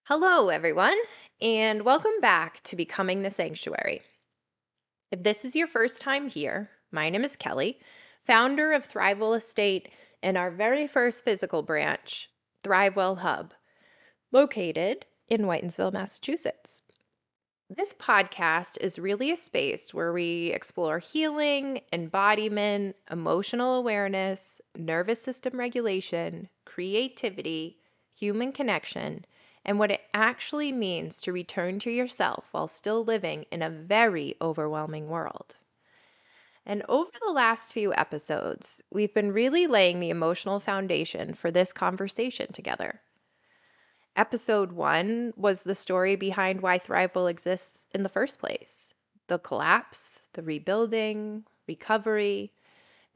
Hello, everyone, and welcome back to Becoming the Sanctuary. If this is your first time here, my name is Kelley, founder of Thrivewell Estate and our very first physical branch, Thrivewell Hub, located in Whitensville, Massachusetts. This podcast is really a space where we explore healing, embodiment, emotional awareness, nervous system regulation, creativity, human connection, and what it actually means to return to yourself while still living in a very overwhelming world. And over the last few episodes, we've been really laying the emotional foundation for this conversation together. Episode 1 was the story behind why Thrivewell exists in the first place: the collapse, the rebuilding, recovery,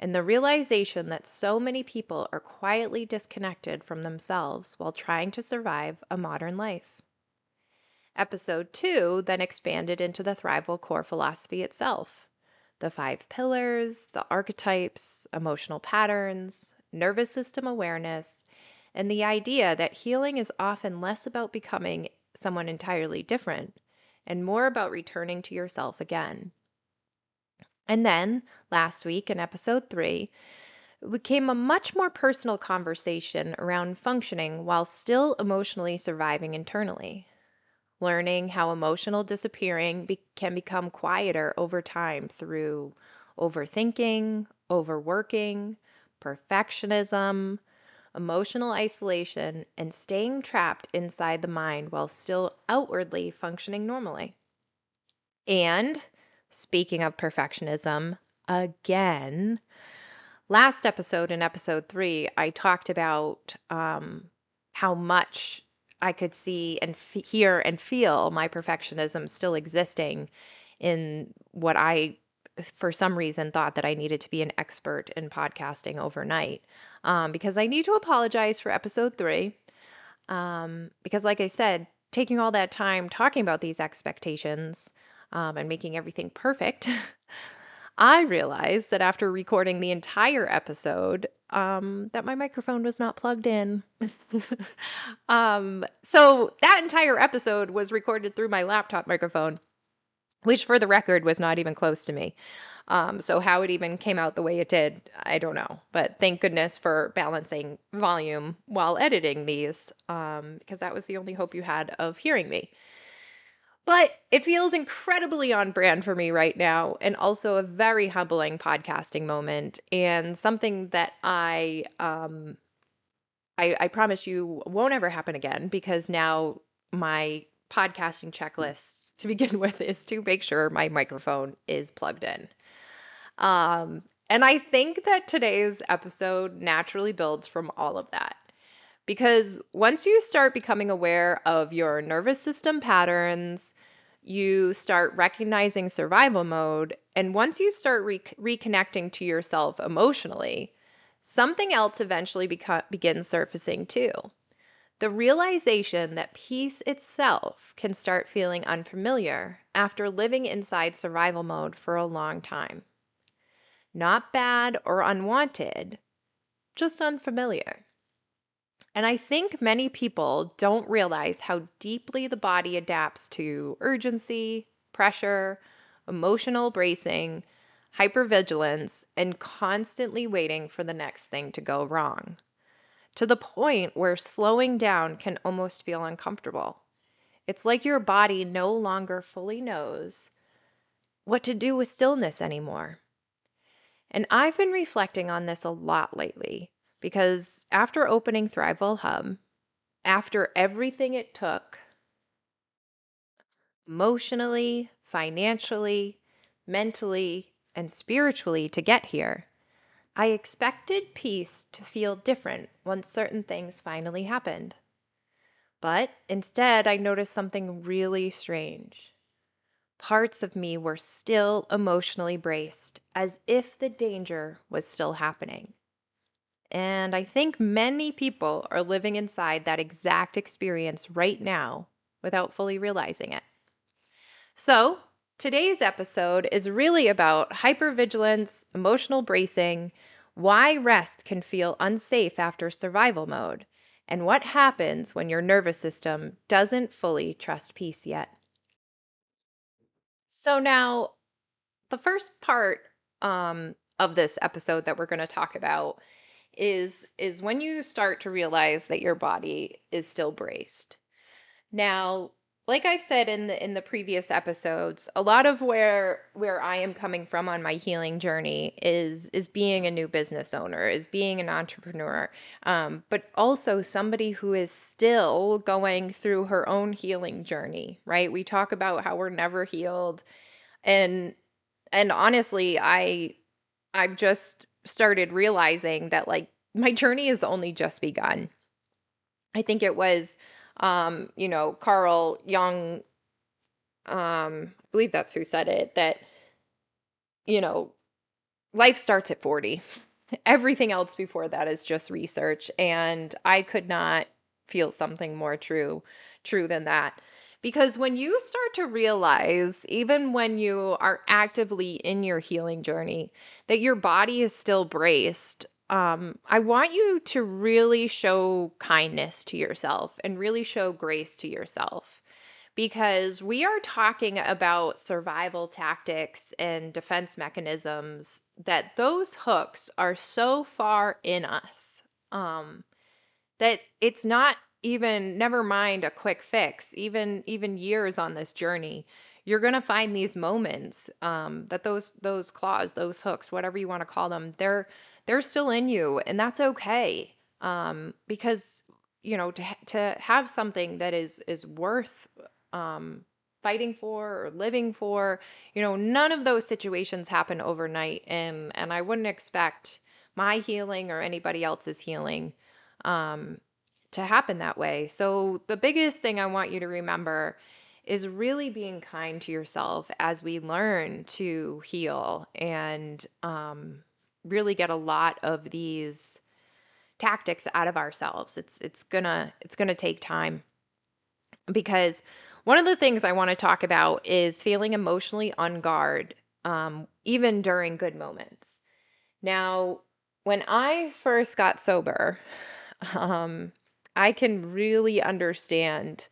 and the realization that so many people are quietly disconnected from themselves while trying to survive a modern life. Episode 2 then expanded into the Thrivewell Core Philosophy itself: the 5 pillars, the archetypes, emotional patterns, nervous system awareness, and the idea that healing is often less about becoming someone entirely different and more about returning to yourself again. And then, last week in episode 3, it became a much more personal conversation around functioning while still emotionally surviving internally, learning how emotional disappearing can become quieter over time through overthinking, overworking, perfectionism, emotional isolation, and staying trapped inside the mind while still outwardly functioning normally. And speaking of perfectionism, again, last episode in episode 3, I talked about how much I could see and hear and feel my perfectionism still existing in what I, for some reason, thought that I needed to be an expert in podcasting overnight. Because I need to apologize for episode 3. Because, like I said, taking all that time talking about these expectations and making everything perfect, I realized that after recording the entire episode, that my microphone was not plugged in. So that entire episode was recorded through my laptop microphone, which for the record was not even close to me. So how it even came out the way it did, I don't know. But thank goodness for balancing volume while editing these, because that was the only hope you had of hearing me. But it feels incredibly on brand for me right now, and also a very humbling podcasting moment, and something that I promise you won't ever happen again, because now my podcasting checklist to begin with is to make sure my microphone is plugged in. And I think that today's episode naturally builds from all of that. Because once you start becoming aware of your nervous system patterns, you start recognizing survival mode, and once you start reconnecting to yourself emotionally, something else eventually begins surfacing too. The realization that peace itself can start feeling unfamiliar after living inside survival mode for a long time. Not bad or unwanted, just unfamiliar. And I think many people don't realize how deeply the body adapts to urgency, pressure, emotional bracing, hypervigilance, and constantly waiting for the next thing to go wrong, to the point where slowing down can almost feel uncomfortable. It's like your body no longer fully knows what to do with stillness anymore. And I've been reflecting on this a lot lately because after opening Thrivewell Hub, after everything it took emotionally, financially, mentally, and spiritually to get here, I expected peace to feel different once certain things finally happened. But instead, I noticed something really strange. Parts of me were still emotionally braced, as if the danger was still happening. And I think many people are living inside that exact experience right now without fully realizing it. So, today's episode is really about hypervigilance, emotional bracing, why rest can feel unsafe after survival mode, and what happens when your nervous system doesn't fully trust peace yet. So, now the first part of this episode that we're going to talk about is when you start to realize that your body is still braced. Now, like I've said in the previous episodes, a lot of where I am coming from on my healing journey is being a new business owner, is being an entrepreneur, but also somebody who is still going through her own healing journey. Right? We talk about how we're never healed, and honestly, I've just started realizing that, like, my journey has only just begun. I think it was, Carl Jung, I believe that's who said it, that, you know, life starts at 40. Everything else before that is just research. And I could not feel something more true than that. Because when you start to realize, even when you are actively in your healing journey, that your body is still braced, I want you to really show kindness to yourself and really show grace to yourself, because we are talking about survival tactics and defense mechanisms, that those hooks are so far in us, that it's not even, never mind a quick fix, even years on this journey, you're going to find these moments, that those claws, those hooks, whatever you want to call them, they're still in you, and that's okay. Because to have something that is worth um fighting for or living for, none of those situations happen overnight, and I wouldn't expect my healing or anybody else's healing um to happen that way. So the biggest thing I want you to remember is really being kind to yourself as we learn to heal and really get a lot of these tactics out of ourselves. It's gonna take time, because one of the things I want to talk about is feeling emotionally on guard, even during good moments. Now, when I first got sober, um, I can really understand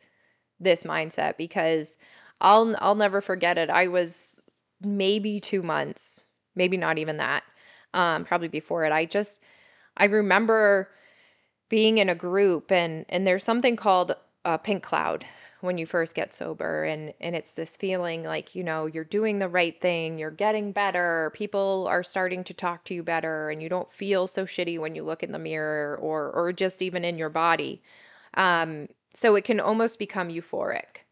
this mindset, because I'll never forget it. I was maybe 2 months, maybe not even that, probably before it. I remember being in a group, and there's something called a pink cloud when you first get sober, and it's this feeling like, you're doing the right thing, you're getting better, people are starting to talk to you better, and you don't feel so shitty when you look in the mirror, or just even in your body. So it can almost become euphoric.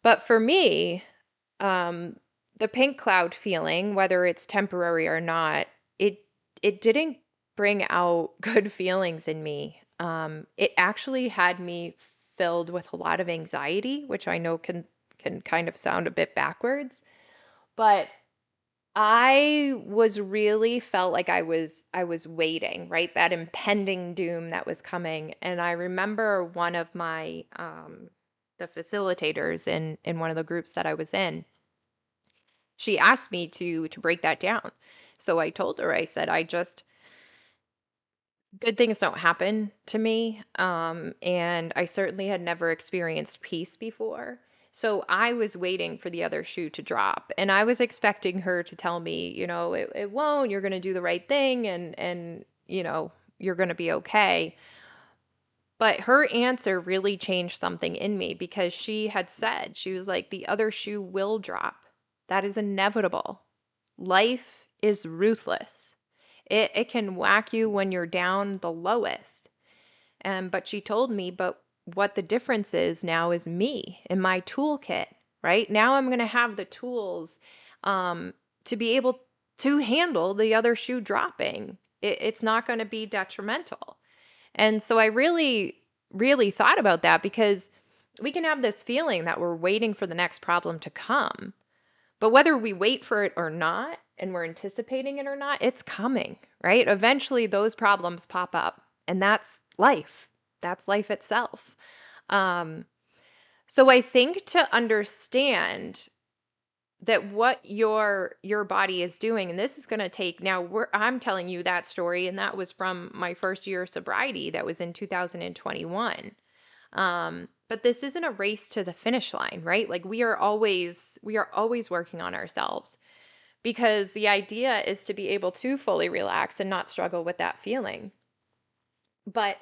But for me, um, the pink cloud feeling, whether it's temporary or not, it it didn't bring out good feelings in me. It actually had me filled with a lot of anxiety, which I know can kind of sound a bit backwards, but I was really felt like I was waiting, right? That impending doom that was coming. And I remember one of my the facilitators in one of the groups that I was in, she asked me to break that down. So I told her, I said, I just good things don't happen to me. And I certainly had never experienced peace before. So I was waiting for the other shoe to drop. And I was expecting her to tell me, it won't, you're going to do the right thing, and you're going to be okay. But her answer really changed something in me, because she had said, she was like, the other shoe will drop. That is inevitable. Life is ruthless. It can whack you when you're down the lowest. But she told me, but what the difference is now is me and my toolkit, right? Now I'm going to have the tools um, to be able to handle the other shoe dropping. It's not going to be detrimental. And so I really, really thought about that, because we can have this feeling that we're waiting for the next problem to come. But whether we wait for it or not, and we're anticipating it or not, it's coming, right? Eventually, those problems pop up, and that's life. That's life itself. Um, so I think to understand that what your body is doing, and this is going to take, now I'm telling you that story, and that was from my first year of sobriety. That was in 2021. But this isn't a race to the finish line, right? Like we are always working on ourselves, because the idea is to be able to fully relax and not struggle with that feeling. But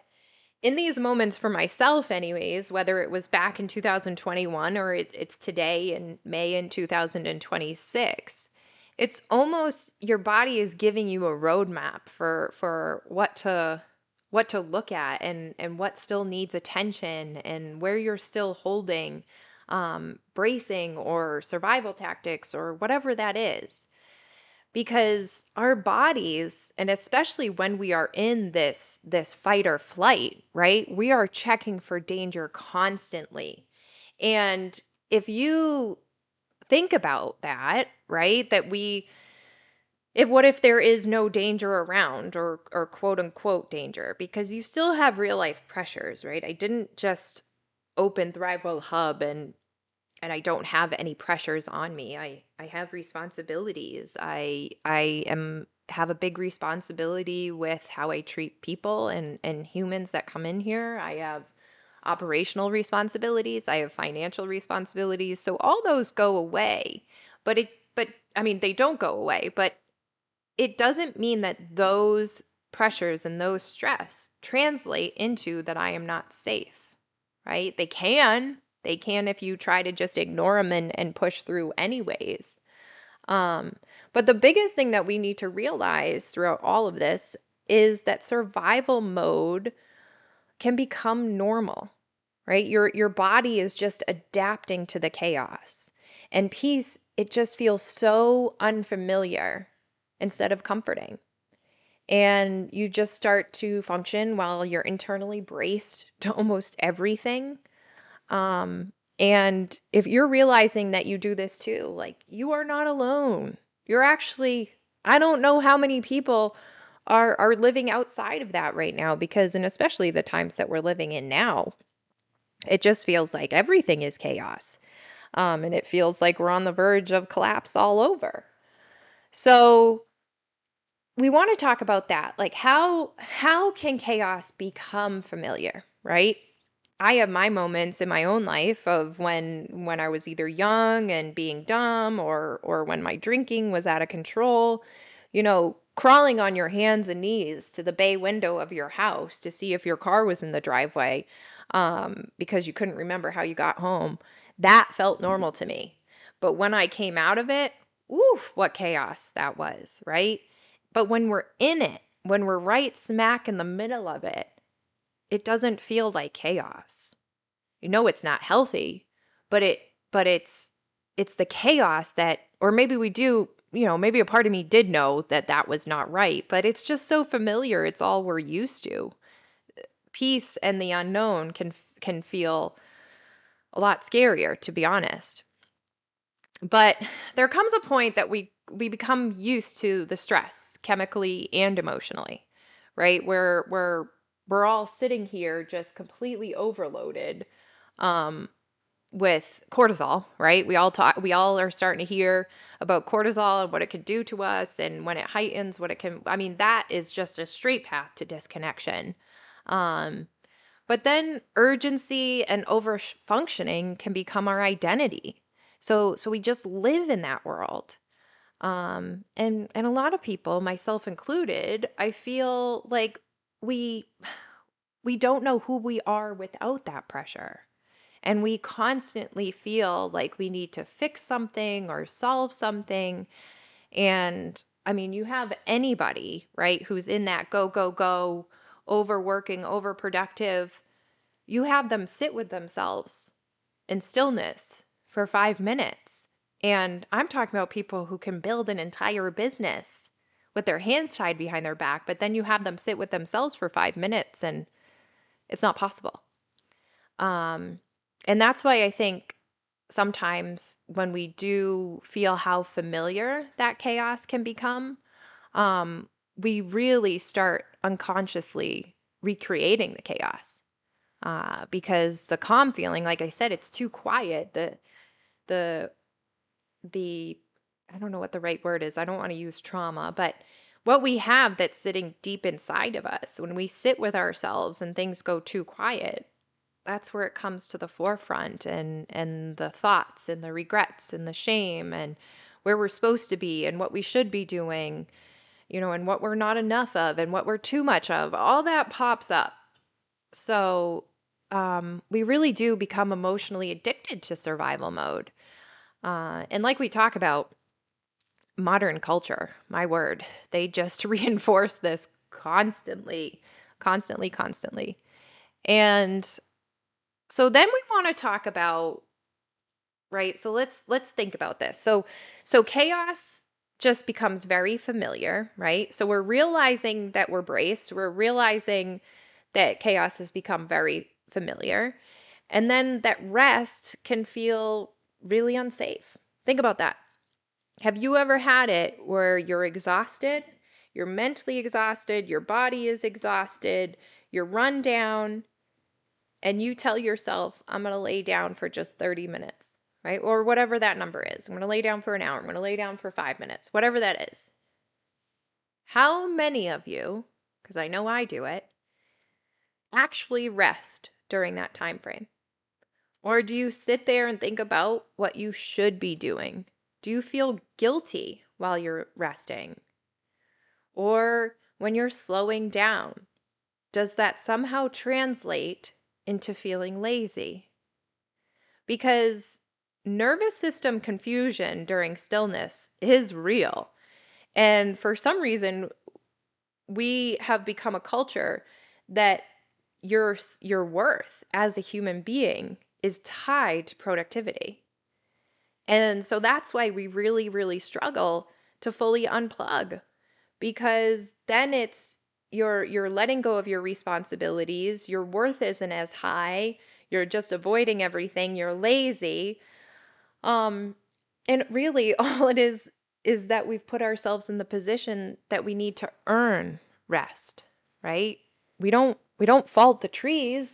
in these moments for myself, anyways, whether it was back in 2021 or it's today in May in 2026, it's almost your body is giving you a roadmap for what to look at, and what still needs attention, and where you're still holding bracing or survival tactics or whatever that is. Because our bodies, and especially when we are in this fight or flight, right, we are checking for danger constantly. And if you think about that, right, that we if what if there is no danger around, or quote unquote danger, because you still have real life pressures, right? I didn't just open Thrivewell Hub and I don't have any pressures on me. I have responsibilities. I am have a big responsibility with how I treat people and humans that come in here. I have operational responsibilities. I have financial responsibilities. So all those go away. But I mean, they don't go away, but it doesn't mean that those pressures and those stress translate into that I am not safe, right? They can. They can if you try to just ignore them and push through anyways. Um, but the biggest thing that we need to realize throughout all of this is that survival mode can become normal, right? Your body is just adapting to the chaos. And peace, it just feels so unfamiliar instead of comforting. And you just start to function while you're internally braced to almost everything. And if you're realizing that you do this too, like, you are not alone. You're actually, I don't know how many people are living outside of that right now, because, and especially the times that we're living in now, it just feels like everything is chaos. And it feels like we're on the verge of collapse all over. So we want to talk about that. Like, how can chaos become familiar, right? I have my moments in my own life of when I was either young and being dumb, or when my drinking was out of control, crawling on your hands and knees to the bay window of your house to see if your car was in the driveway, because you couldn't remember how you got home. That felt normal to me. But when I came out of it, oof, what chaos that was, right? But when we're in it, when we're right smack in the middle of it, it doesn't feel like chaos. It's not healthy, but it's the chaos that, or maybe we do, maybe a part of me did know that that was not right, but it's just so familiar. It's all we're used to. Peace and the unknown can feel a lot scarier, to be honest. But there comes a point that we become used to the stress chemically and emotionally, right? Where we're all sitting here just completely overloaded, um, with cortisol, right? We all are starting to hear about cortisol and what it could do to us, and when it heightens, what it can, I mean, that is just a straight path to disconnection. Um, but then urgency and over functioning can become our identity. So we just live in that world. And a lot of people, myself included, I feel like we we don't know who we are without that pressure. And we constantly feel like we need to fix something or solve something. And I mean, you have anybody, right, who's in that go, go, go, overworking, overproductive, you have them sit with themselves in stillness for 5 minutes. And I'm talking about people who can build an entire business with their hands tied behind their back, but then you have them sit with themselves for 5 minutes, and it's not possible. Um, and that's why I think sometimes when we do feel how familiar that chaos can become, um, we really start unconsciously recreating the chaos. Because the calm feeling, like I said, it's too quiet. The the I don't know what the right word is. I don't want to use trauma, but what we have that's sitting deep inside of us when we sit with ourselves and things go too quiet, that's where it comes to the forefront, and the thoughts and the regrets and the shame and where we're supposed to be and what we should be doing, and what we're not enough of and what we're too much of. All that pops up. So we really do become emotionally addicted to survival mode. And like we talk about, modern culture, my word, they just reinforce this constantly, constantly, constantly. And so then we want to talk about, right? So let's think about this. So chaos just becomes very familiar, right? So we're realizing that we're braced. We're realizing that chaos has become very familiar. And then that rest can feel really unsafe. Think about that. Have you ever had it where you're exhausted? You're mentally exhausted, your body is exhausted, you're run down, and you tell yourself, I'm going to lay down for just 30 minutes, right? Or whatever that number is. I'm going to lay down for an hour. I'm going to lay down for 5 minutes, whatever that is. How many of you, because I know I do it, actually rest during that time frame? Or do you sit there and think about what you should be doing? Do you feel guilty while you're resting? Or when you're slowing down, does that somehow translate into feeling lazy? Because nervous system confusion during stillness is real. And for some reason, we have become a culture that your worth as a human being is tied to productivity. And so that's why we really, really struggle to fully unplug, because then it's you're letting go of your responsibilities, your worth isn't as high, you're just avoiding everything, you're lazy. Um and really all it is that we've put ourselves in the position that we need to earn rest, right? We don't fault the trees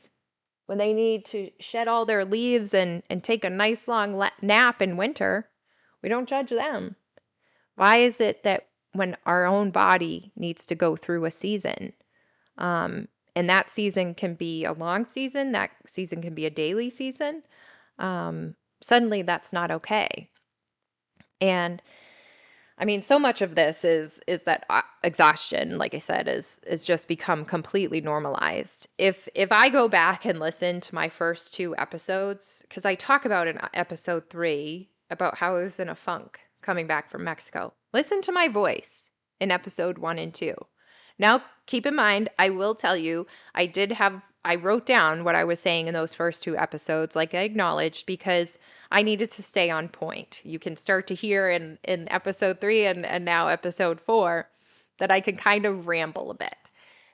when they need to shed all their leaves and take a nice long nap in winter. We don't judge them. Why is it that when our own body needs to go through a season, and that season can be a long season, that season can be a daily season, suddenly that's not okay? And I mean, so much of this is that exhaustion, like I said, is just become completely normalized. If I go back and listen to my first two episodes, because I talk about in episode 3 about how I was in a funk coming back from Mexico. Listen to my voice in episode 1 and 2. Now, keep in mind, I will tell you, I wrote down what I was saying in those first two episodes, like I acknowledged, because I needed to stay on point. You can start to hear in episode 3 and now episode 4 that I can kind of ramble a bit.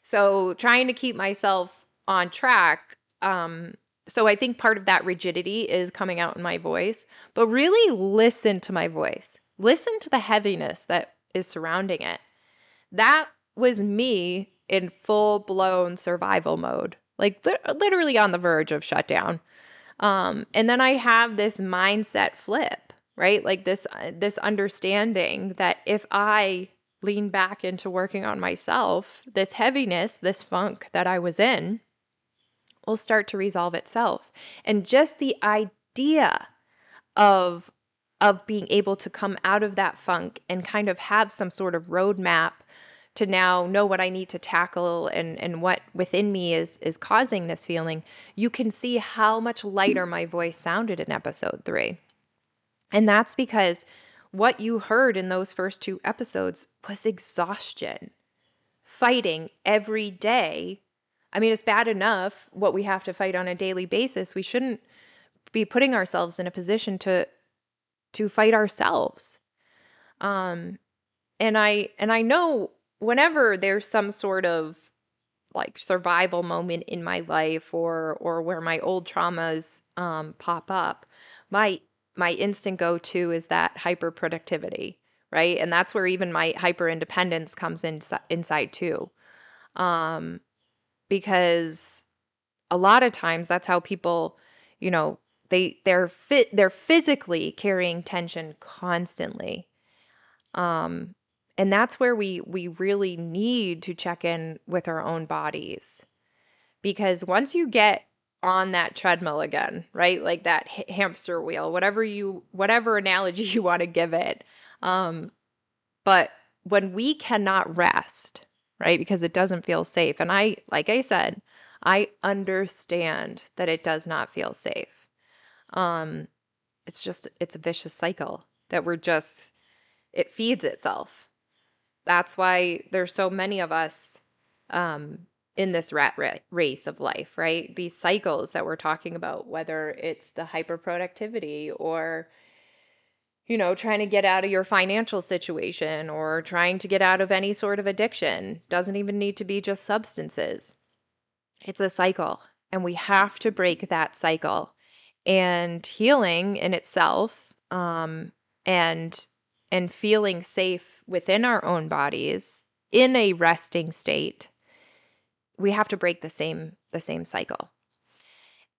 So trying to keep myself on track. So I think part of that rigidity is coming out in my voice, but really listen to my voice. Listen to the heaviness that is surrounding it. That was me in full blown survival mode, like literally on the verge of shutdown. And then I have this mindset flip, right? Like this understanding that if I lean back into working on myself, this heaviness, this funk that I was in will start to resolve itself. And just the idea of being able to come out of that funk and kind of have some sort of roadmap to now know what I need to tackle and what within me is causing this feeling, you can see how much lighter my voice sounded in episode 3. And that's because what you heard in those first two episodes was exhaustion, fighting every day. I mean, it's bad enough what we have to fight on a daily basis. We shouldn't be putting ourselves in a position to fight ourselves. Um, and I know whenever there's some sort of like survival moment in my life, or where my old traumas pop up, my my instant go-to is that hyper productivity, right? And that's where even my hyper independence comes inside too. Um, because a lot of times that's how people, you know, they're physically carrying tension constantly. Um, and that's where we really need to check in with our own bodies. Because once you get on that treadmill again, right? Like that hamster wheel, whatever analogy you want to give it. Um, but when we cannot rest, right? Because it doesn't feel safe. And like I said, I understand that it does not feel safe. Um, it's a vicious cycle that it feeds itself. That's why there's so many of us um, in this race of life, right? These cycles that we're talking about, whether it's the hyperproductivity or, trying to get out of your financial situation or trying to get out of any sort of addiction. Doesn't even need to be just substances. It's a cycle, and we have to break that cycle. And healing in itself, and feeling safe within our own bodies in a resting state, we have to break the same cycle.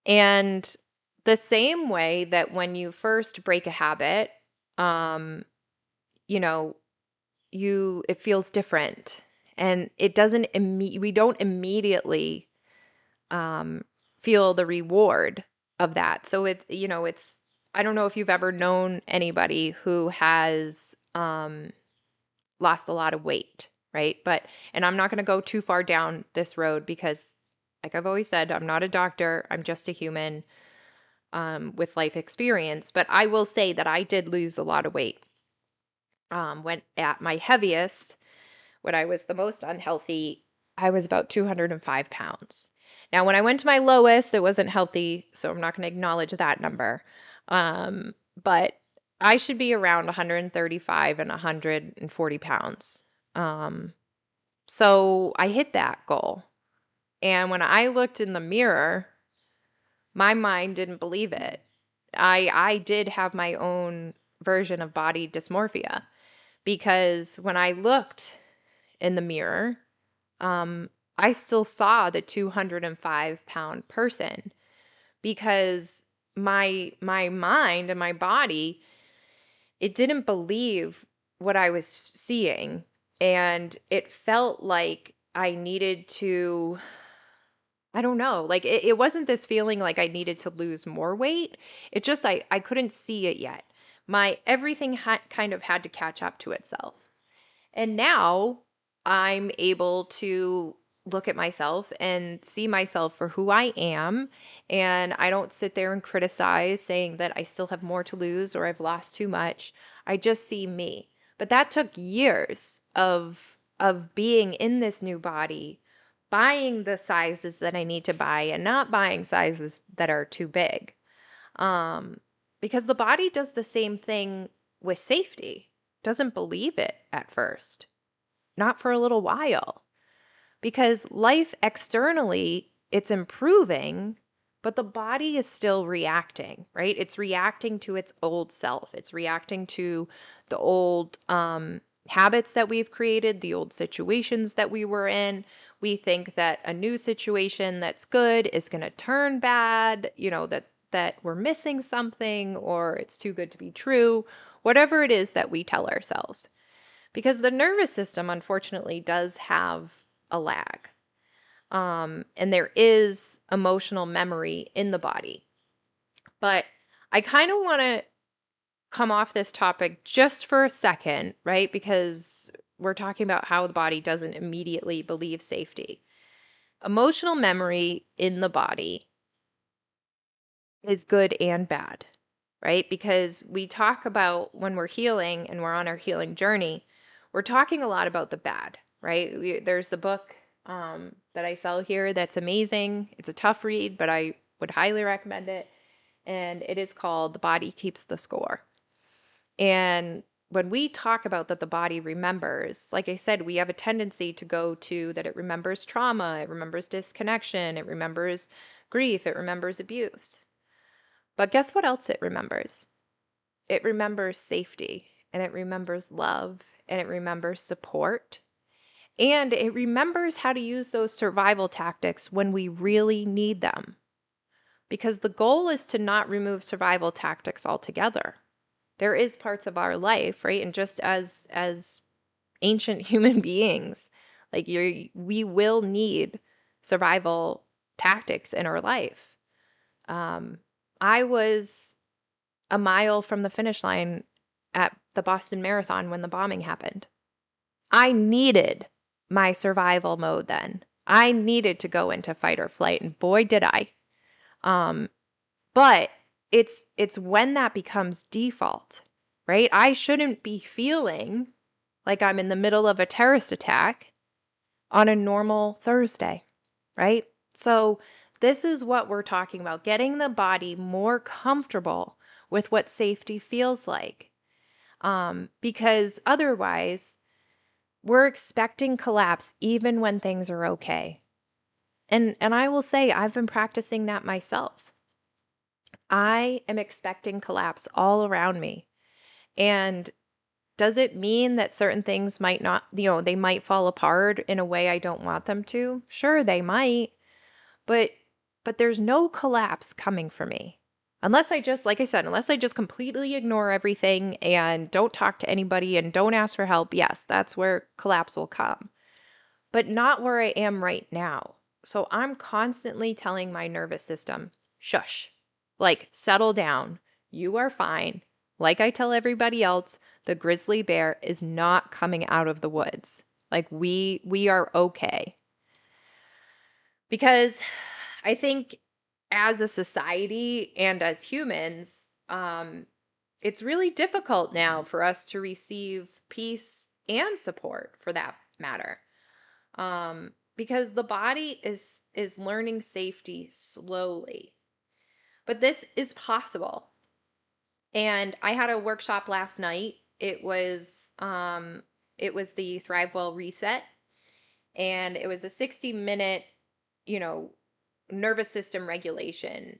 And the same way that when you first break a habit, um, you know, it feels different, and we don't immediately um, feel the reward of that. So it's I don't know if you've ever known anybody who has lost a lot of weight, right? And I'm not going to go too far down this road because, like I've always said, I'm not a doctor. I'm just a human with life experience. But I will say that I did lose a lot of weight. When at my heaviest, when I was the most unhealthy, I was about 205 pounds. Now, when I went to my lowest, it wasn't healthy, so I'm not going to acknowledge that number. But I should be around 135 and 140 pounds. Um, so I hit that goal. And when I looked in the mirror, my mind didn't believe it. I did have my own version of body dysmorphia because when I looked in the mirror, um, I still saw the 205-pound person because my mind and my body, it didn't believe what I was seeing, and it felt like I needed to, I don't know, like it wasn't this feeling like I needed to lose more weight. It just I couldn't see it yet. My everything kind of had to catch up to itself. And now I'm able to look at myself and see myself for who I am. And I don't sit there and criticize saying that I still have more to lose or I've lost too much. I just see me. But that took years of being in this new body, buying the sizes that I need to buy and not buying sizes that are too big. Um, because the body does the same thing with safety. Doesn't believe it at first, not for a little while, because life externally, it's improving, but the body is still reacting, right? It's reacting to its old self. It's reacting to the old habits that we've created, the old situations that we were in. We think that a new situation that's good is going to turn bad, that we're missing something or it's too good to be true, whatever it is that we tell ourselves. Because the nervous system, unfortunately, does have a lag. And there is emotional memory in the body. But I kind of want to come off this topic just for a second, right? Because we're talking about how the body doesn't immediately believe safety. Emotional memory in the body is good and bad, right? Because we talk about when we're healing and we're on our healing journey, we're talking a lot about the bad, right? There's a book that I sell here that's amazing. It's a tough read, but I would highly recommend it. And it is called The Body Keeps the Score. And when we talk about that the body remembers, like I said, we have a tendency to go to that it remembers trauma, it remembers disconnection, it remembers grief, it remembers abuse. But guess what else it remembers? It remembers safety, and it remembers love, and it remembers support, and it remembers how to use those survival tactics when we really need them. because the goal is to not remove survival tactics altogether. There is parts of our life, right? And just as ancient human beings, like we will need survival tactics in our life. Um, I was a mile from the finish line at the Boston Marathon when the bombing happened. I needed my survival mode then. I needed to go into fight or flight, and boy did I. Um, but it's when that becomes default, right? I shouldn't be feeling like I'm in the middle of a terrorist attack on a normal Thursday, right? So this is what we're talking about, getting the body more comfortable with what safety feels like. Because otherwise, we're expecting collapse even when things are okay. And I will say I've been practicing that myself. I am expecting collapse all around me. And does it mean that certain things might not, they might fall apart in a way I don't want them to? Sure, they might. But there's no collapse coming for me. Unless I just, like I said, unless I just completely ignore everything and don't talk to anybody and don't ask for help, yes, that's where collapse will come. But not where I am right now. So I'm constantly telling my nervous system, shush, like settle down. You are fine. Like I tell everybody else, the grizzly bear is not coming out of the woods. Like we are okay. Because I think as a society and as humans, it's really difficult now for us to receive peace and support for that matter. Because the body is learning safety slowly. But this is possible. And I had a workshop last night. It was the Thrivewell Reset, and it was a 60-minute, you know, nervous system regulation.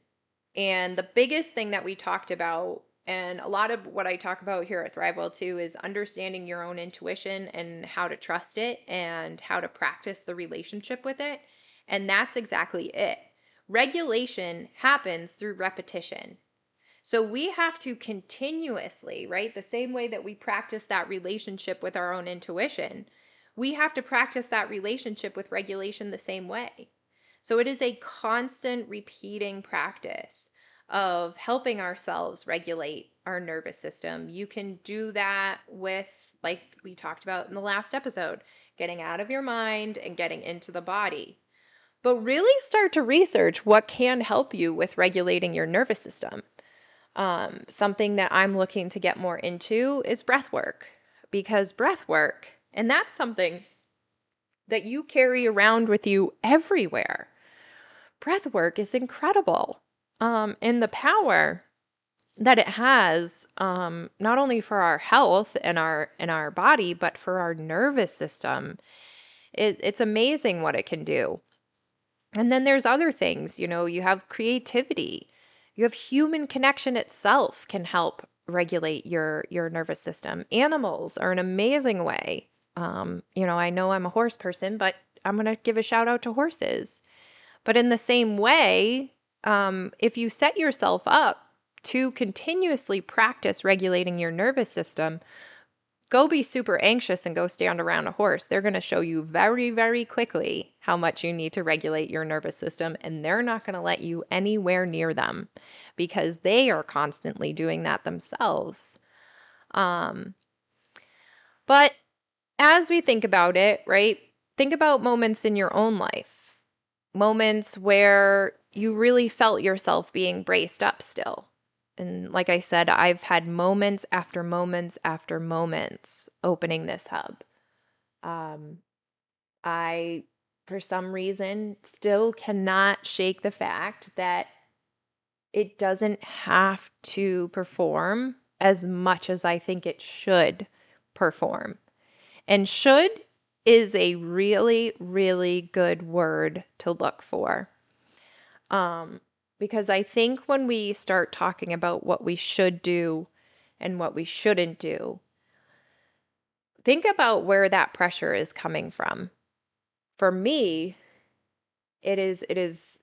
And the biggest thing that we talked about, and a lot of what I talk about here at Thrivewell too, is understanding your own intuition and how to trust it and how to practice the relationship with it. And that's exactly it. Regulation happens through repetition. So we have to continuously, right? The same way that we practice that relationship with our own intuition, we have to practice that relationship with regulation the same way. So it is a constant repeating practice of helping ourselves regulate our nervous system. You can do that with, like we talked about in the last episode, getting out of your mind and getting into the body. But really start to research what can help you with regulating your nervous system. Something that I'm looking to get more into is breath work, because breath work, and that's something that you carry around with you everywhere. Breath work is incredible. And the power that it has, not only for our health and our body, but for our nervous system. It's amazing what it can do. And then there's other things, you have creativity. You have human connection itself can help regulate your nervous system. Animals are an amazing way. I know I'm a horse person, but I'm going to give a shout out to horses. But in the same way, if you set yourself up to continuously practice regulating your nervous system, go be super anxious and go stand around a horse. They're going to show you very, very quickly how much you need to regulate your nervous system, and they're not going to let you anywhere near them because they are constantly doing that themselves. But as we think about it, right, think about moments in your own life, moments where you really felt yourself being braced up still. And like I said, I've had moments after moments after moments opening this hub. Um, I, for some reason, still cannot shake the fact that it doesn't have to perform as much as I think it should perform. And should is a really, really good word to look for. Because I think when we start talking about what we should do and what we shouldn't do, think about where that pressure is coming from. For me, it is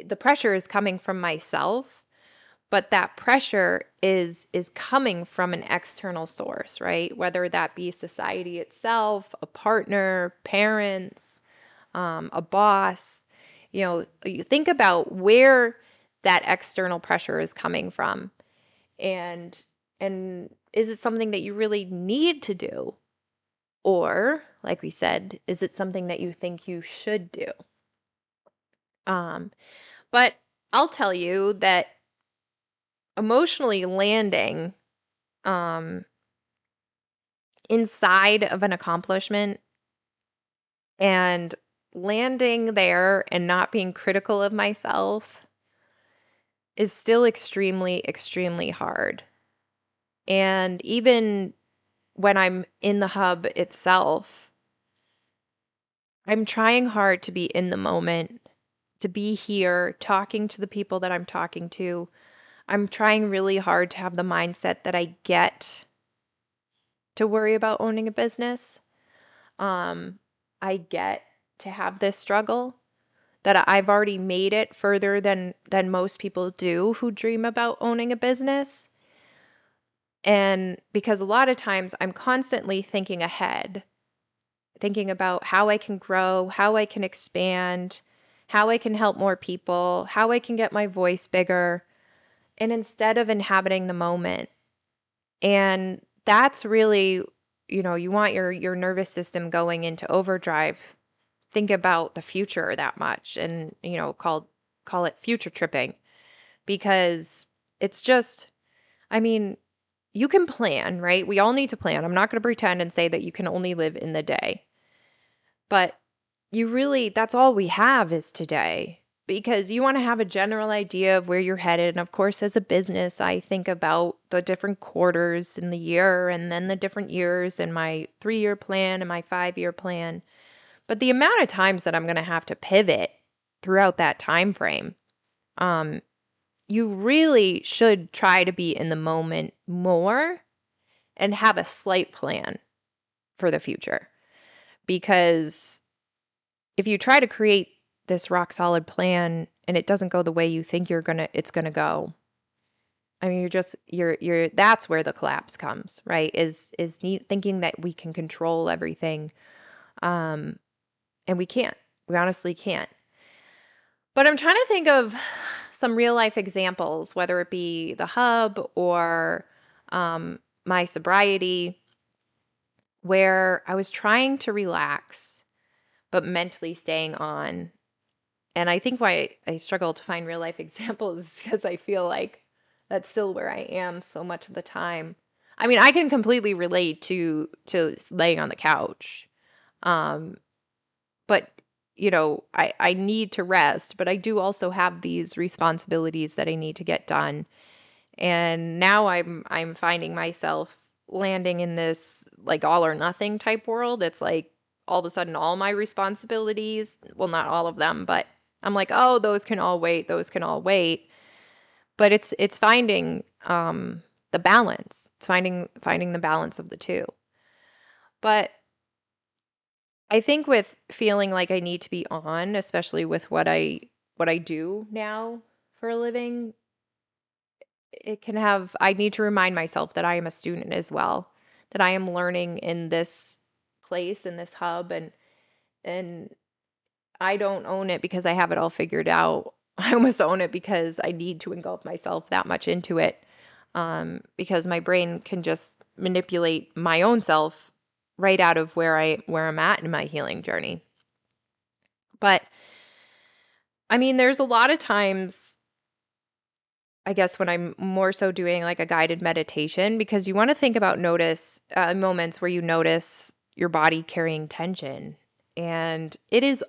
the pressure is coming from myself, but that pressure is coming from an external source, right? Whether that be society itself, a partner, parents, a boss. You think about where that external pressure is coming from, and is it something that you really need to do, or like we said, is it something that you think you should do? Um, but I'll tell you that emotionally landing um, inside of an accomplishment and landing there and not being critical of myself is still extremely, extremely hard. And even when I'm in the hub itself, I'm trying hard to be in the moment, to be here, talking to the people that I'm talking to. I'm trying really hard to have the mindset that I get to worry about owning a business. Um, I get to have this struggle, that I've already made it further than most people do who dream about owning a business. And because a lot of times I'm constantly thinking ahead, thinking about how I can grow, how I can expand, how I can help more people, how I can get my voice bigger, and instead of inhabiting the moment. And that's really, you want your nervous system going into overdrive. Think about the future that much, and call it future tripping, because it's just, I mean, you can plan, right? We all need to plan. I'm not going to pretend and say that you can only live in the day. But that's all we have is today, because you want to have a general idea of where you're headed. And of course, as a business, I think about the different quarters in the year and then the different years and my 3-year plan and my 5-year plan. But the amount of times that I'm going to have to pivot throughout that time frame, um, you really should try to be in the moment more and have a slight plan for the future. Because if you try to create this rock solid plan and it doesn't go the way you think it's gonna go, I mean, you're that's where the collapse comes, right? Thinking that we can control everything, um, and we can't. We honestly can't. But I'm trying to think of some real life examples, whether it be the hub or my sobriety, where I was trying to relax but mentally staying on. And I think why I struggle to find real life examples is because I feel like that's still where I am so much of the time. I mean, I can completely relate to laying on the couch. Um, but I need to rest, but I do also have these responsibilities that I need to get done. And now I'm finding myself landing in this like all or nothing type world. It's like all of a sudden all my responsibilities, well, not all of them, but I'm like, oh, those can all wait, those can all wait. But it's finding the balance. It's finding the balance of the two. But I think with feeling like I need to be on, especially with what I do now for a living, I need to remind myself that I am a student as well, that I am learning in this place, in this hub, and I don't own it because I have it all figured out. I almost own it because I need to engulf myself that much into it, because my brain can just manipulate my own self right out of where I'm at in my healing journey. But I mean, there's a lot of times, I guess, when I'm more so doing like a guided meditation, because you want to think about notice moments where you notice your body carrying tension. And it is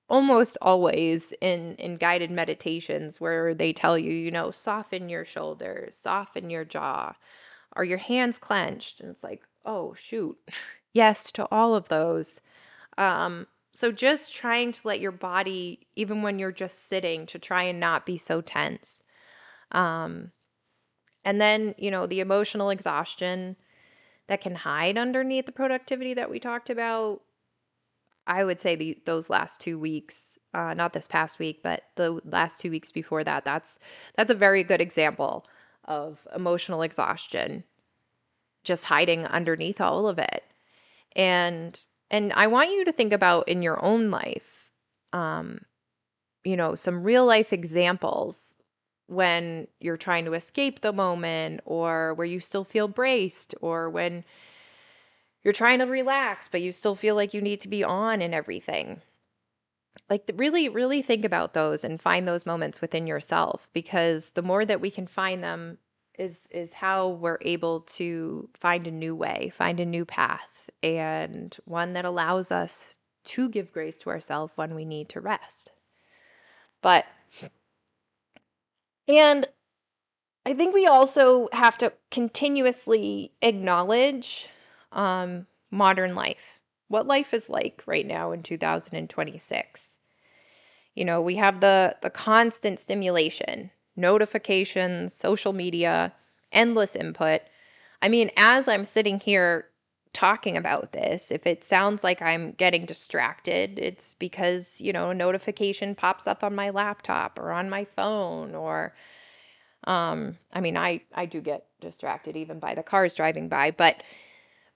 almost always in guided meditations where they tell you, soften your shoulders, soften your jaw, are your hands clenched? And it's like, oh, shoot. Yes to all of those. So just trying to let your body, even when you're just sitting, to try and not be so tense. Um, and then, the emotional exhaustion that can hide underneath the productivity that we talked about. I would say those last 2 weeks, not this past week, but the last 2 weeks before that, that's a very good example of emotional exhaustion, just hiding underneath all of it. And and I want you to think about in your own life, um, some real life examples when you're trying to escape the moment or where you still feel braced or when you're trying to relax but you still feel like you need to be on and everything. Like really really think about those and find those moments within yourself, because the more that we can find them is how we're able to find a new way, find a new path, and one that allows us to give grace to ourselves when we need to rest. But and I think we also have to continuously acknowledge modern life, what life is like right now in 2026. We have the constant stimulation, notifications, social media, endless input. I mean, as I'm sitting here talking about this, if it sounds like I'm getting distracted, it's because, a notification pops up on my laptop or on my phone or I mean, I do get distracted even by the cars driving by, but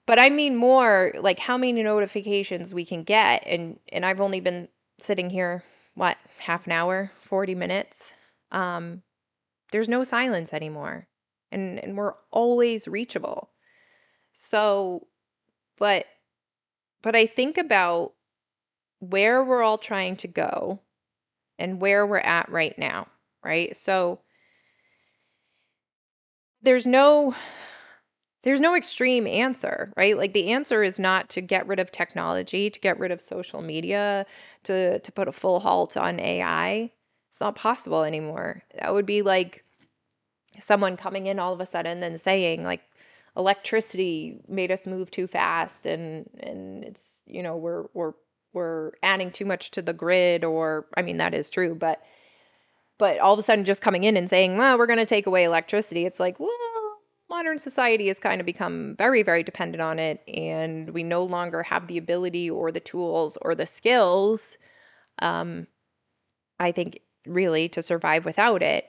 I mean more like how many notifications we can get, and I've only been sitting here, what, half an hour, 40 minutes. Um, there's no silence anymore. And we're always reachable. So, but but I think about where we're all trying to go and where we're at right now, right? So, there's no there's no extreme answer, right? Like the answer is not to get rid of technology, to get rid of social media, to put a full halt on AI. It's not possible anymore. That would be like someone coming in all of a sudden and saying like electricity made us move too fast and it's, we're adding too much to the grid, or I mean that is true, but all of a sudden just coming in and saying, well, we're going to take away electricity. It's like, well, modern society has kind of become very, very dependent on it. And we no longer have the ability or the tools or the skills, um, I think, really to survive without it.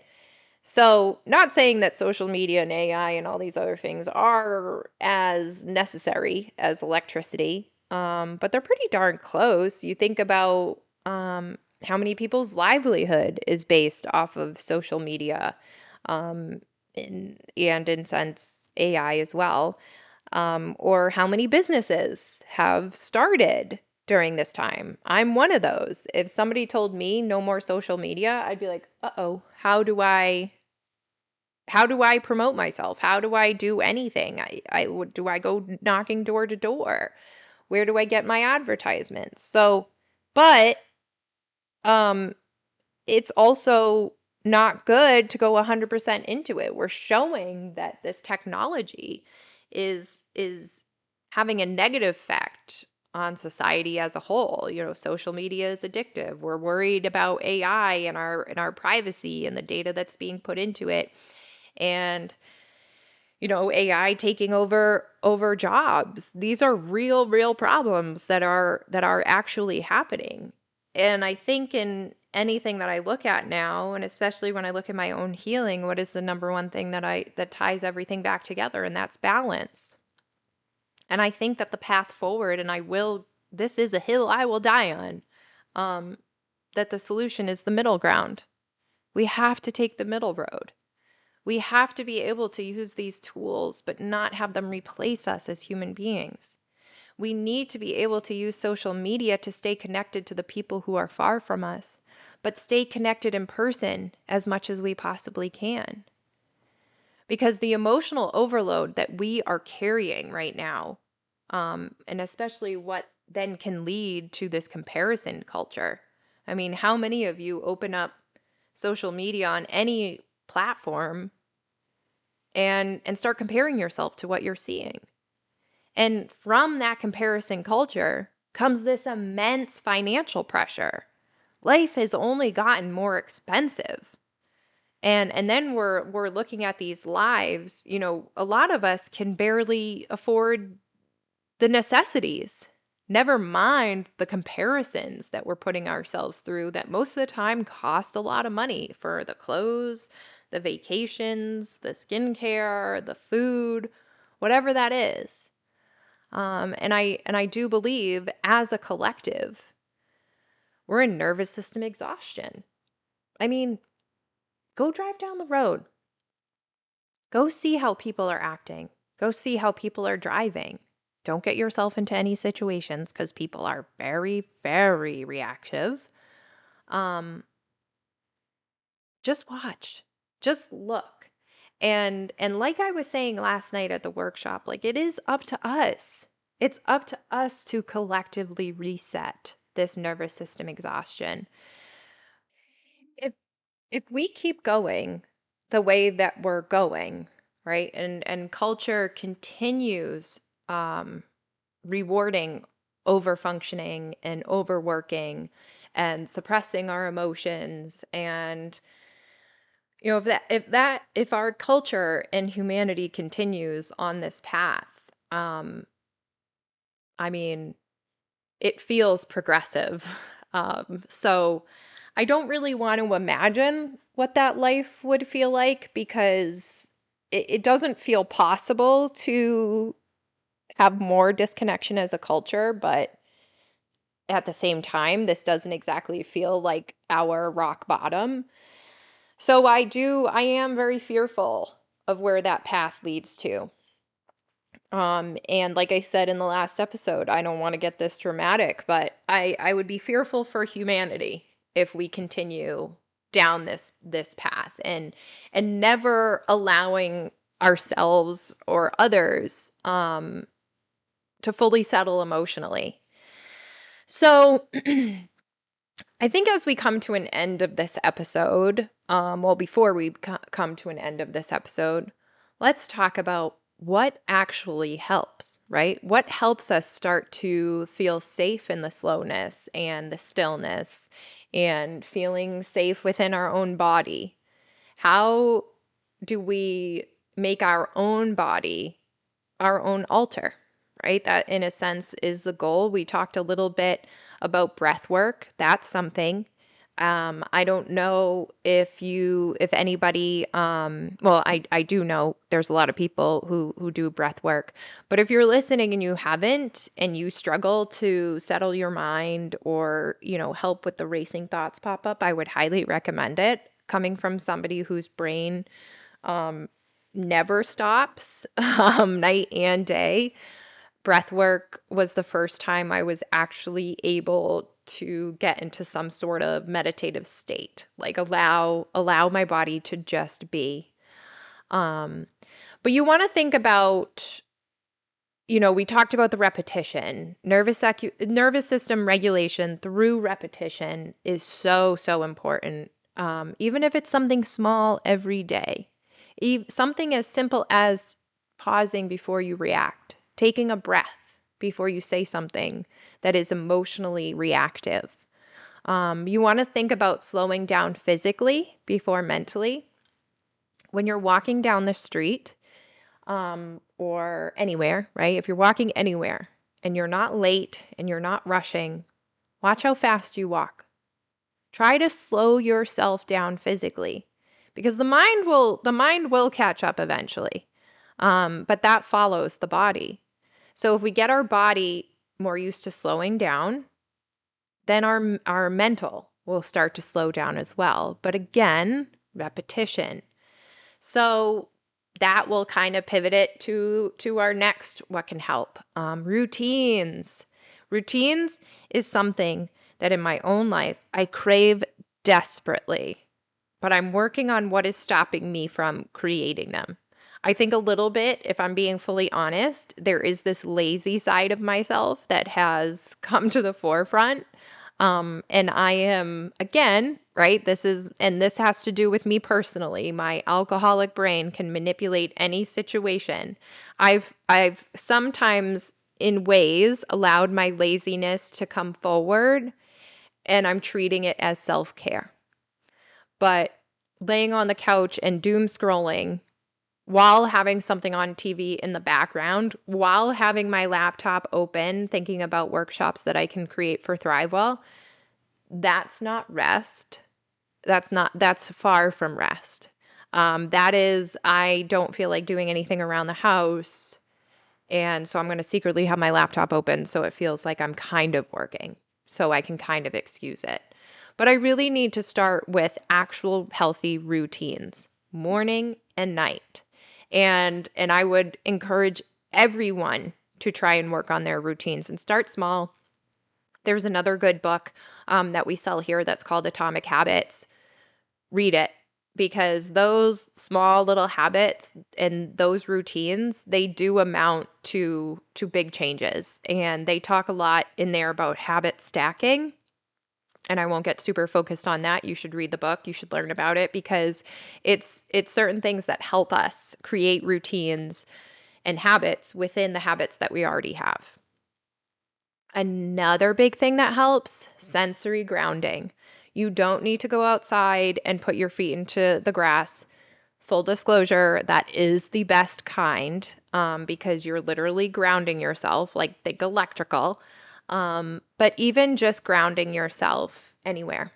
So, not saying that social media and AI and all these other things are as necessary as electricity, but they're pretty darn close. You think about how many people's livelihood is based off of social media, and in sense AI as well, or how many businesses have started during this time. I'm one of those. If somebody told me no more social media, I'd be like, "Uh-oh, how do I promote myself? How do I do anything? Do I go knocking door to door? Where do I get my advertisements?" So, but um it's also not good to go 100% into it. We're showing that this technology is having a negative effect on society as a whole. Social media is addictive. We're worried about AI and our privacy and the data that's being put into it. And AI taking over jobs. These are real problems that are actually happening. And I think in anything that I look at now, and especially when I look at my own healing, what is the number one thing that ties everything back together, and that's balance. And I think that the path forward, and this is a hill I will die on, um, that the solution is the middle ground. We have to take the middle road. We have to be able to use these tools, but not have them replace us as human beings. We need to be able to use social media to stay connected to the people who are far from us, but stay connected in person as much as we possibly can. Because the emotional overload that we are carrying right now, and especially what then can lead to this comparison culture. I mean, how many of you open up social media on any platform and start comparing yourself to what you're seeing? And from that comparison culture comes this immense financial pressure. Life has only gotten more expensive. And then we're looking at these lives, a lot of us can barely afford the necessities. Never mind the comparisons that we're putting ourselves through that most of the time cost a lot of money for the clothes, the vacations, the skincare, the food, whatever that is. And I do believe as a collective, we're in nervous system exhaustion. I mean, go drive down the road. Go see how people are acting. Go see how people are driving. Don't get yourself into any situations because people are very, very reactive. Um, just watch. Just look. And like I was saying last night at the workshop, like it is up to us. It's up to us to collectively reset this nervous system exhaustion. If if we keep going the way that we're going, right? And culture continues um rewarding over functioning and overworking and suppressing our emotions, and if our culture and humanity continues on this path, I mean, it feels progressive. So I don't really want to imagine what that life would feel like, because it doesn't feel possible to have more disconnection as a culture, but at the same time, this doesn't exactly feel like our rock bottom. So I am very fearful of where that path leads to. And like I said in the last episode, I don't want to get this dramatic, but I would be fearful for humanity if we continue down this path, and never allowing ourselves or others to fully settle emotionally. So I think as we come to an end of this episode, well, before we come to an end of this episode, let's talk about what actually helps, right? What helps us start to feel safe in the slowness and the stillness and feeling safe within our own body? How do we make our own body our own altar, right? That, in a sense, is the goal. We talked a little bit about breath work. That's something. I don't know if anybody, well, I do know there's a lot of people who do breath work, but if you're listening and you haven't, and you struggle to settle your mind, or, help with the racing thoughts pop up, I would highly recommend it. Coming from somebody whose brain um, never stops, night and day. Breath work was the first time I was actually able to get into some sort of meditative state, like allow my body to just be. Um, but you want to think about, we talked about the repetition. Nervous system regulation through repetition is so, so important. Even if it's something small every day, something as simple as pausing before you react, taking a breath before you say something that is emotionally reactive. You want to think about slowing down physically before mentally. When you're walking down the street, or anywhere, right? If you're walking anywhere and you're not late and you're not rushing, watch how fast you walk. Try to slow yourself down physically, because the mind will catch up eventually. But that follows the body. So if we get our body more used to slowing down, then our mental will start to slow down as well. But again, repetition. So that will kind of pivot it to our next what can help. Routines. Routines is something that in my own life I crave desperately, but I'm working on what is stopping me from creating them. I think a little bit, if I'm being fully honest, there is this lazy side of myself that has come to the forefront. And I am, again, right? This has to do with me personally. My alcoholic brain can manipulate any situation. I've sometimes in ways allowed my laziness to come forward, and I'm treating it as self-care. But laying on the couch and doom scrolling while having something on TV in the background, while having my laptop open, thinking about workshops that I can create for Thrivewell, that's not rest. That's far from rest. That is, I don't feel like doing anything around the house. And so I'm going to secretly have my laptop open so it feels like I'm kind of working, so I can kind of excuse it. But I really need to start with actual healthy routines, morning and night. And I would encourage everyone to try and work on their routines and start small. There's another good book that we sell here that's called Atomic Habits. Read it, because those small little habits and those routines, they do amount to big changes. And they talk a lot in there about habit stacking. And I won't get super focused on that. You should read the book. You should learn about it, because it's certain things that help us create routines and habits within the habits that we already have. Another big thing that helps, sensory grounding. You don't need to go outside and put your feet into the grass. Full disclosure, that is the best kind, because you're literally grounding yourself, like think electrical. But even just grounding yourself anywhere,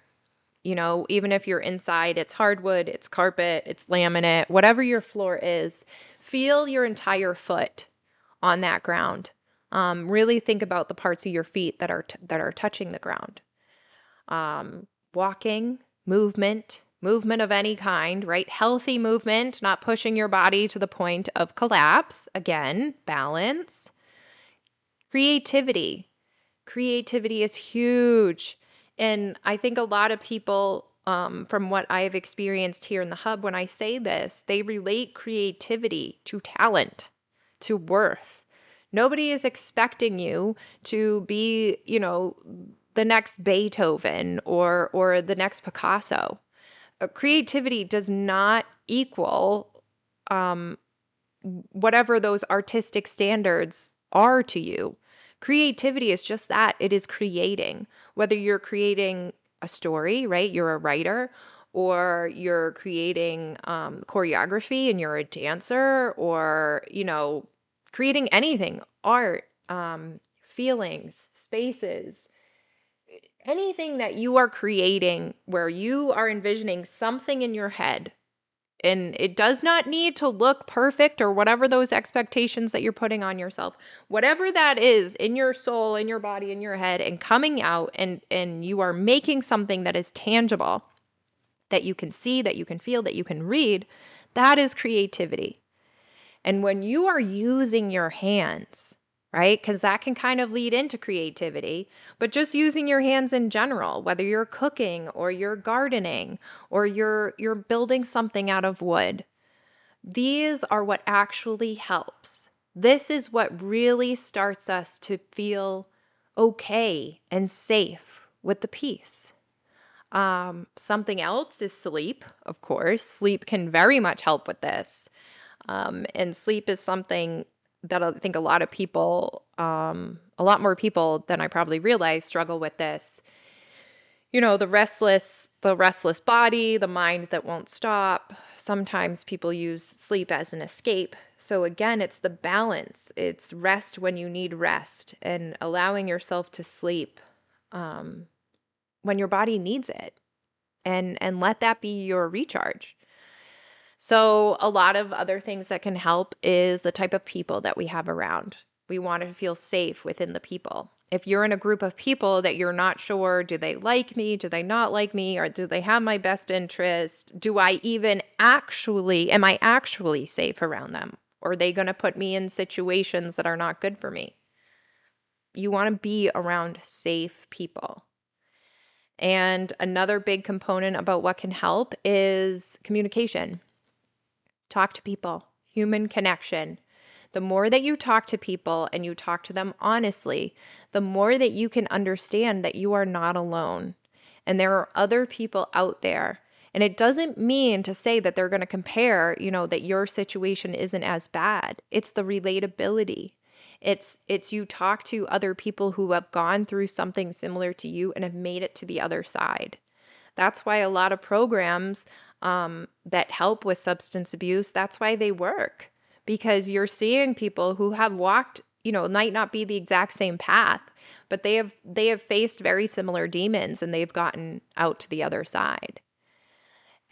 even if you're inside, it's hardwood, it's carpet, it's laminate, whatever your floor is, feel your entire foot on that ground. Really think about the parts of your feet that are touching the ground. Walking, movement of any kind, right? Healthy movement, not pushing your body to the point of collapse. Again, balance. Creativity. Creativity is huge. And I think a lot of people, from what I've experienced here in the hub, when I say this, they relate creativity to talent, to worth. Nobody is expecting you to be, the next Beethoven or the next Picasso. Creativity does not equal um, whatever those artistic standards are to you. Creativity is just that. It is creating. Whether you're creating a story, right? You're a writer, or you're creating choreography and you're a dancer, or, creating anything, art, feelings, spaces, anything that you are creating where you are envisioning something in your head. And it does not need to look perfect or whatever those expectations that you're putting on yourself. Whatever that is in your soul, in your body, in your head, and coming out, and you are making something that is tangible, that you can see, that you can feel, that you can read, that is creativity. And when you are using your hands, right? Because that can kind of lead into creativity, but just using your hands in general, whether you're cooking or you're gardening or you're building something out of wood, these are what actually helps. This is what really starts us to feel okay and safe with the peace. Something else is sleep, of course. Sleep can very much help with this. And sleep is something that I think a lot of people, a lot more people than I probably realize, struggle with this. The restless body, the mind that won't stop. Sometimes people use sleep as an escape. So again, it's the balance. It's rest when you need rest, and allowing yourself to sleep when your body needs it, and let that be your recharge. So, a lot of other things that can help is the type of people that we have around. We want to feel safe within the people. If you're in a group of people that you're not sure, do they like me? Do they not like me? Or do they have my best interest? Am I actually safe around them? Or are they going to put me in situations that are not good for me? You want to be around safe people. And another big component about what can help is communication. Talk to people, human connection. The more that you talk to people and you talk to them honestly, the more that you can understand that you are not alone. And there are other people out there. And it doesn't mean to say that they're going to compare, that your situation isn't as bad. It's the relatability. It's you talk to other people who have gone through something similar to you and have made it to the other side. That's why a lot of programs that help with substance abuse, that's why they work. Because you're seeing people who have walked, might not be the exact same path, but they have faced very similar demons and they've gotten out to the other side.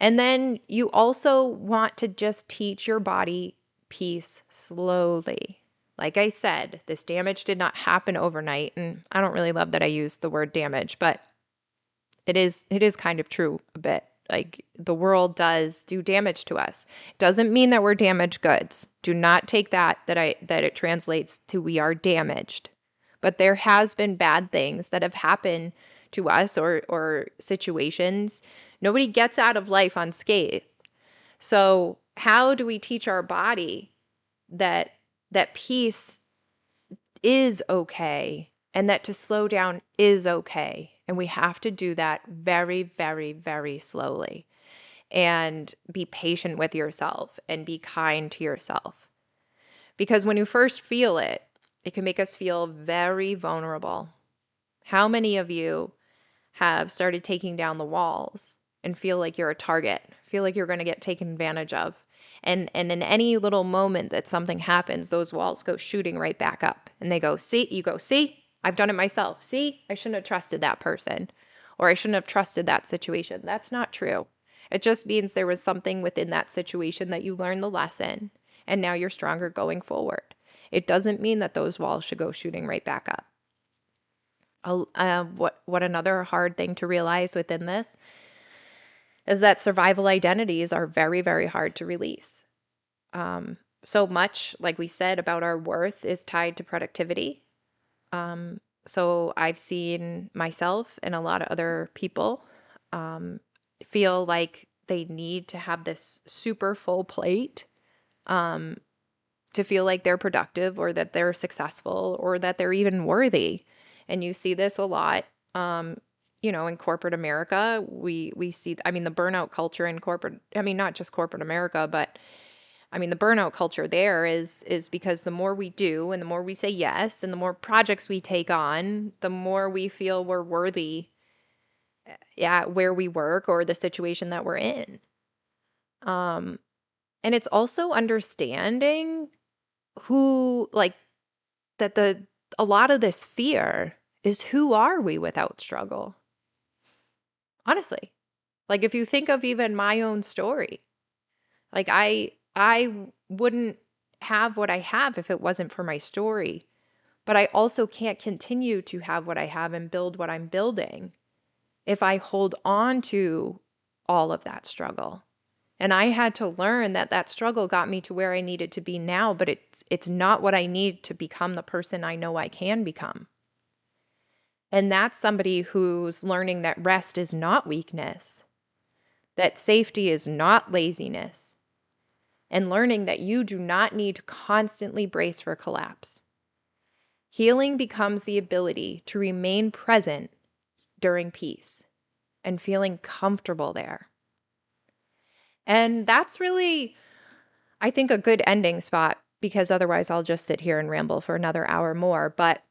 And then you also want to just teach your body peace slowly. Like I said, this damage did not happen overnight, and I don't really love that I use the word damage, but it is kind of true a bit. Like the world does do damage to us. Doesn't mean that we're damaged goods. Do not take that it translates to we are damaged. But there has been bad things that have happened to us or situations. Nobody gets out of life unscathed. So, how do we teach our body that peace is okay and that to slow down is okay? And we have to do that very, very, very slowly and be patient with yourself and be kind to yourself. Because when you first feel it, it can make us feel very vulnerable. How many of you have started taking down the walls and feel like you're a target, feel like you're going to get taken advantage of? And in any little moment that something happens, those walls go shooting right back up. And they go, see, you go, see, I've done it myself. See, I shouldn't have trusted that person or I shouldn't have trusted that situation. That's not true. It just means there was something within that situation that you learned the lesson and now you're stronger going forward. It doesn't mean that those walls should go shooting right back up. What another hard thing to realize within this is that survival identities are very, very hard to release. So much, like we said, about our worth is tied to productivity. So I've seen myself and a lot of other people feel like they need to have this super full plate to feel like they're productive or that they're successful or that they're even worthy. And you see this a lot. In corporate America, we see, the burnout culture in corporate, not just corporate America, but the burnout culture there is because the more we do and the more we say yes and the more projects we take on, the more we feel we're worthy at where we work or the situation that we're in. And it's also understanding who, like, that a lot of this fear is who are we without struggle? Honestly. Like if you think of even my own story, like I wouldn't have what I have if it wasn't for my story. But I also can't continue to have what I have and build what I'm building if I hold on to all of that struggle. And I had to learn that struggle got me to where I needed to be now, but it's not what I need to become the person I know I can become. And that's somebody who's learning that rest is not weakness, that safety is not laziness, and learning that you do not need to constantly brace for collapse. Healing becomes the ability to remain present during peace and feeling comfortable there. And that's really, I think, a good ending spot because otherwise I'll just sit here and ramble for another hour more. But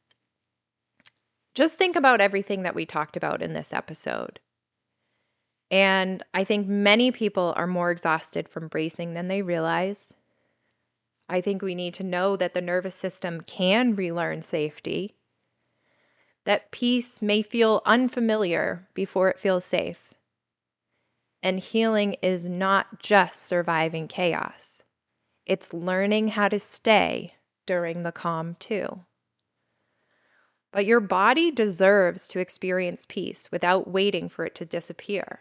just think about everything that we talked about in this episode. And I think many people are more exhausted from bracing than they realize. I think we need to know that the nervous system can relearn safety, that peace may feel unfamiliar before it feels safe. And healing is not just surviving chaos. It's learning how to stay during the calm too. But your body deserves to experience peace without waiting for it to disappear.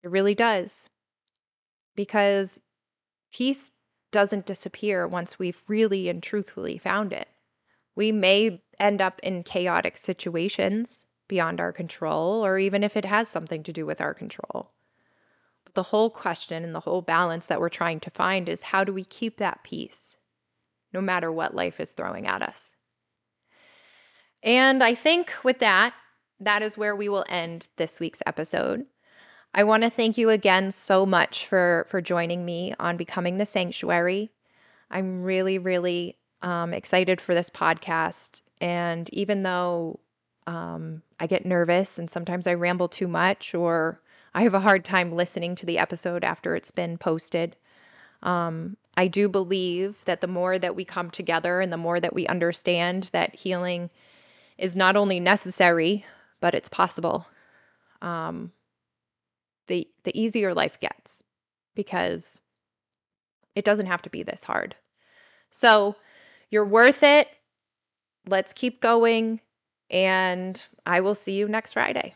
It really does. Because peace doesn't disappear once we've really and truthfully found it. We may end up in chaotic situations beyond our control, or even if it has something to do with our control. But the whole question and the whole balance that we're trying to find is how do we keep that peace no matter what life is throwing at us? And I think with that, that is where we will end this week's episode. I want to thank you again so much for joining me on Becoming the Sanctuary. I'm really, really excited for this podcast. And even though I get nervous and sometimes I ramble too much or I have a hard time listening to the episode after it's been posted. I do believe that the more that we come together and the more that we understand that healing is not only necessary, but it's possible, um, the easier life gets because it doesn't have to be this hard. So you're worth it. Let's keep going. And I will see you next Friday.